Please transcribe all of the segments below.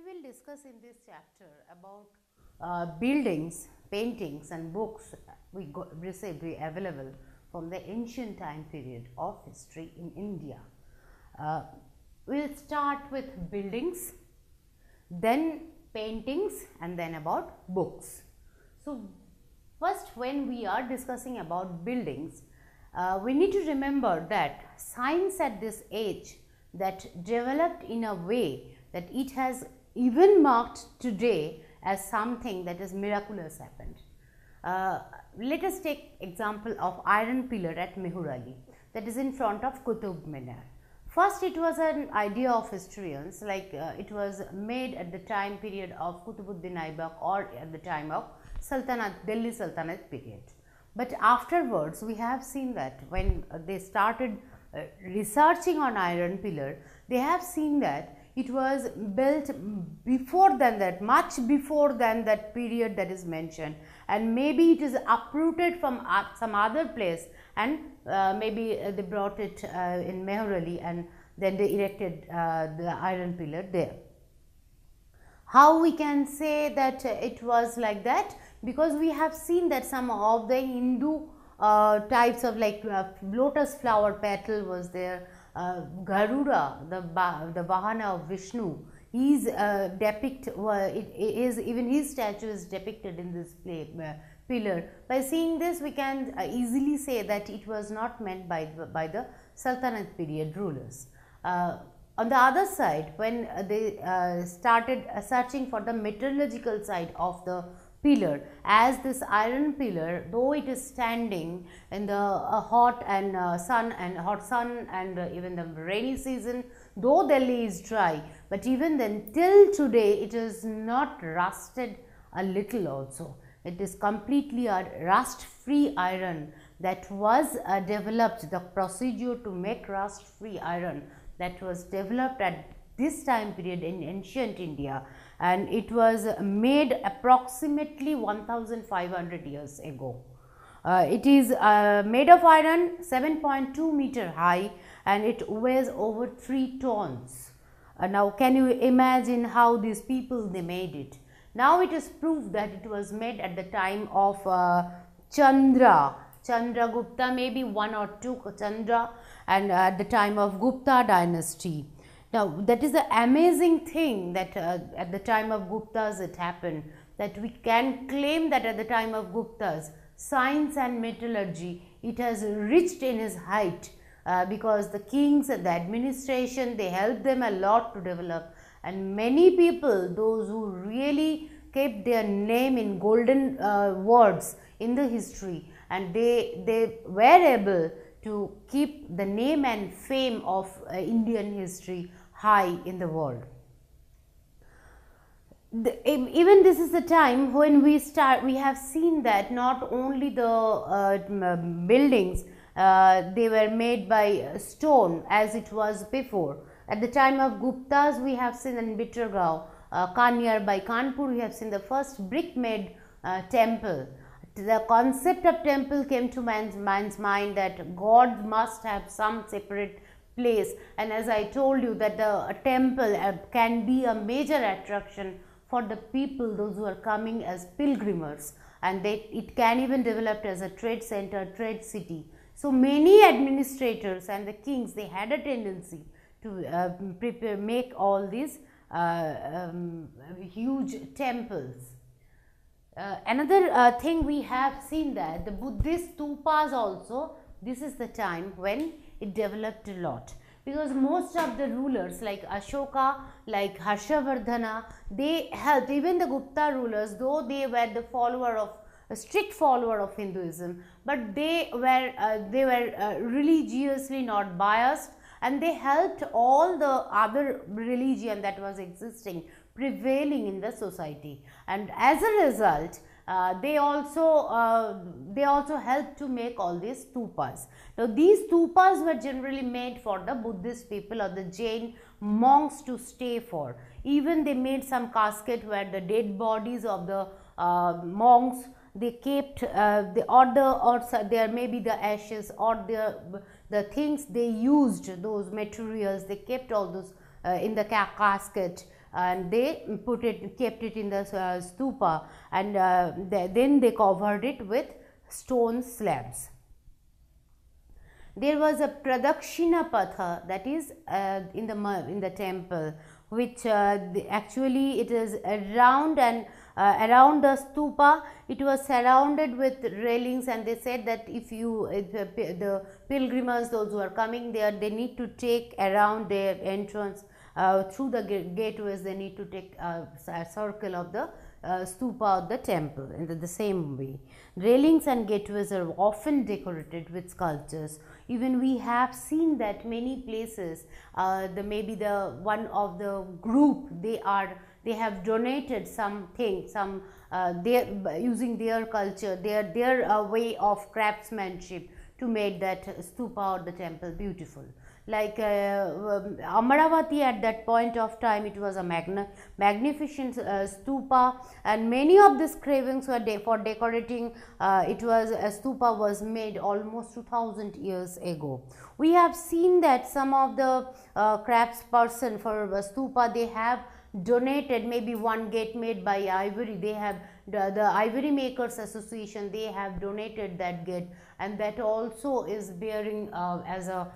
we will discuss in this chapter about buildings, paintings and books recently available from the ancient time period of history in India. We'll start with buildings, then paintings and then about books. So, first when we are discussing about buildings, we need to remember that science at this age that developed in a way that it has even marked today as something that is miraculous happened. Let us take example of iron pillar at Mehrauli, that is in front of Qutub Minar. First it was an idea of historians, like it was made at the time period of Qutbuddin Aibak or at the time of Delhi Sultanate period. But afterwards we have seen that when they started researching on iron pillar, they have seen that it was built before than that, much before than that period that is mentioned, and maybe it is uprooted from some other place, and maybe they brought it in Mehrauli and then they erected the iron pillar there. How we can say that it was like that? Because we have seen that some of the Hindu types of like lotus flower petal was there. Garuda, the Vahana of Vishnu, is even his statue is depicted in this pillar. By seeing this, we can easily say that it was not meant by the Sultanate period rulers. On the other side, when they started searching for the metallurgical side of the pillar, as this iron pillar, though it is standing in the hot sun and even the rainy season, though Delhi is dry, but even then till today it is not rusted a little also. It is completely a rust free iron that was developed, the procedure to make rust free iron that was developed at this time period in ancient India, and it was made approximately 1500 years ago. It is made of iron, 7.2 meter high, and it weighs over 3 tons. Now can you imagine how these people they made it? Now it is proved that it was made at the time of Chandragupta, maybe 1 or 2 Chandra, and at the time of Gupta dynasty. Now that is the amazing thing that at the time of Guptas it happened, that we can claim that at the time of Guptas science and metallurgy it has reached in its height, because the kings and the administration they helped them a lot to develop, and many people, those who really kept their name in golden words in the history, and they were able to keep the name and fame of Indian history high in the world. Even this is the time when we have seen that not only the buildings they were made by stone as it was before. At the time of Guptas we have seen in Bittergaon, Kanyar by Kanpur, we have seen the first brick made temple. The concept of temple came to man's mind that God must have some separate place, and as I told you that the temple can be a major attraction for the people, those who are coming as pilgrims, and it can even develop as a trade center, trade city. So many administrators and the kings they had a tendency to make all these huge temples. Another thing we have seen that the Buddhist stupas also, this is the time when it developed a lot, because most of the rulers like Ashoka, like Harshavardhana, they helped. Even the Gupta rulers, though they were a strict follower of Hinduism, but they were religiously not biased, and they helped all the other religion that was prevailing in the society, and as a result they also helped to make all these stupas. Now these stupas were generally made for the Buddhist people or the Jain monks to stay for. Even they made some casket where the dead bodies of the monks they kept, there may be the ashes or the things they used, those materials they kept all those in the casket, and they kept it in the stupa, and then they covered it with stone slabs. There was a Pradakshina Patha, that is in the temple, which actually it is around, and around the stupa it was surrounded with railings, and they said that if the pilgrims, those who are coming there, they need to take around their entrance through the gateways, they need to take a circle of the stupa of the temple in the same way. Railings and gateways are often decorated with sculptures. Even we have seen that many places, maybe the one of the group, they have donated something, using their culture, their way of craftsmanship to make that stupa or the temple beautiful. Like Amaravati, at that point of time, it was a magnificent stupa, and many of these carvings were for decorating. It was a stupa was made almost 2000 years ago. We have seen that some of the craftsperson for stupa, they have donated maybe one gate made by ivory. They have the Ivory Makers Association, they have donated that gate, and that also is bearing as a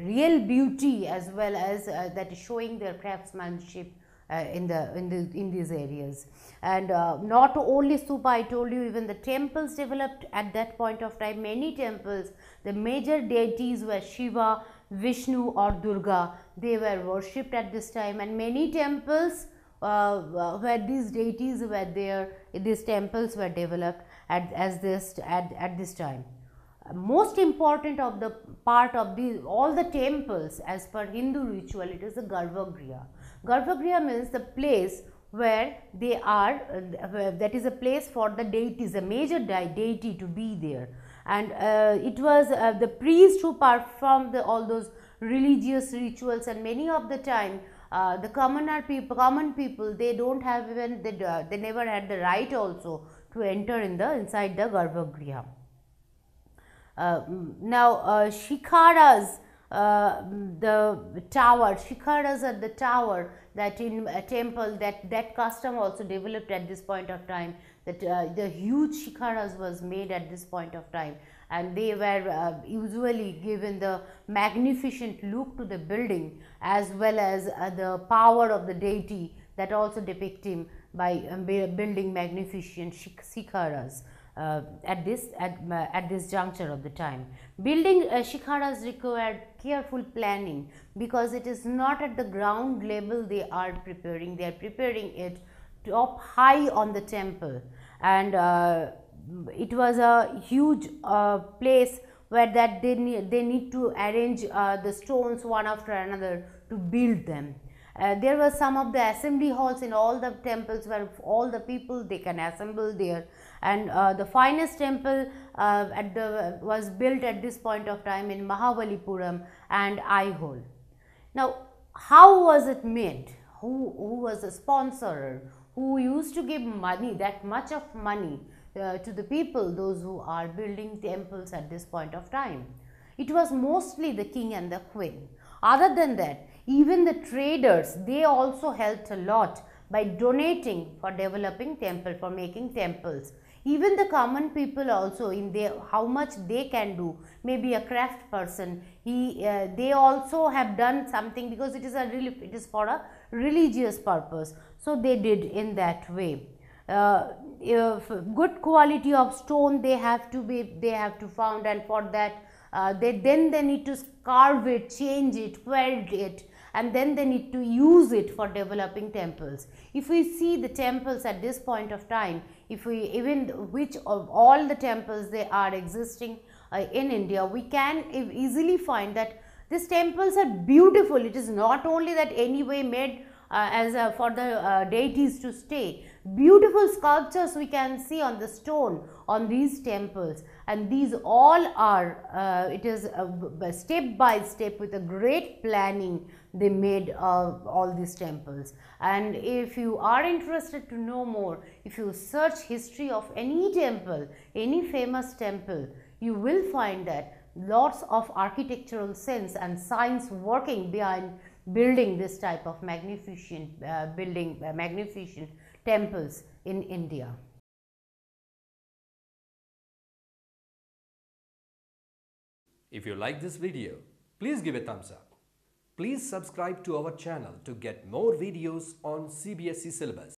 real beauty, as well as that is showing their craftsmanship in these areas. And not only stupa, I told you, even the temples developed at that point of time. Many temples, the major deities were Shiva, Vishnu or Durga. They were worshipped at this time, and many temples where these deities were there, these temples were developed at this time. Most important of the part of all the temples as per Hindu ritual, it is the Garbhagriha. Garbhagriha means the place where they are, that is a place for the deities, a major deity to be there. And it was the priest who performed all those religious rituals, and many of the time the common people, they don't have even, they never had the right also to enter inside the Garbhagriha. Now Shikharas, the tower, Shikharas are the tower, that in a temple, that custom also developed at this point of time, that the huge Shikharas was made at this point of time, and they were usually given the magnificent look to the building, as well as the power of the deity, that also depict him by building magnificent Shikharas. At this juncture of the time, building Shikharas required careful planning, because it is not at the ground level they are preparing it up high on the temple, and it was a huge place where that they need to arrange the stones one after another to build them. There were some of the assembly halls in all the temples where all the people they can assemble there, and the finest temple was built at this point of time in Mahabalipuram and Aihole. Now, how was it made? Who was the sponsor? Who used to give money, that much of money to the people, those who are building temples at this point of time? It was mostly the king and the queen. Other than that, even the traders, they also helped a lot by donating for developing temple, for making temples. Even the common people also, in how much they can do, maybe a craft person, they also have done something, because it is for a religious purpose. So they did in that way. Good quality of stone they have to found, and for that they need to carve it, change it, weld it, and then they need to use it for developing temples. If we see the temples at this point of time, which of all the temples they are existing in India, we can easily find that these temples are beautiful. It is not only that anyway made for the deities to stay. Beautiful sculptures we can see on the stone on these temples, and these all are it is step by step, with a great planning they made all these temples. And if you are interested to know more, if you search history of any temple, any famous temple, you will find that lots of architectural sense and science working behind building this type of magnificent magnificent temples in India. If you like this video, please give a thumbs up. Please subscribe to our channel to get more videos on CBSE syllabus.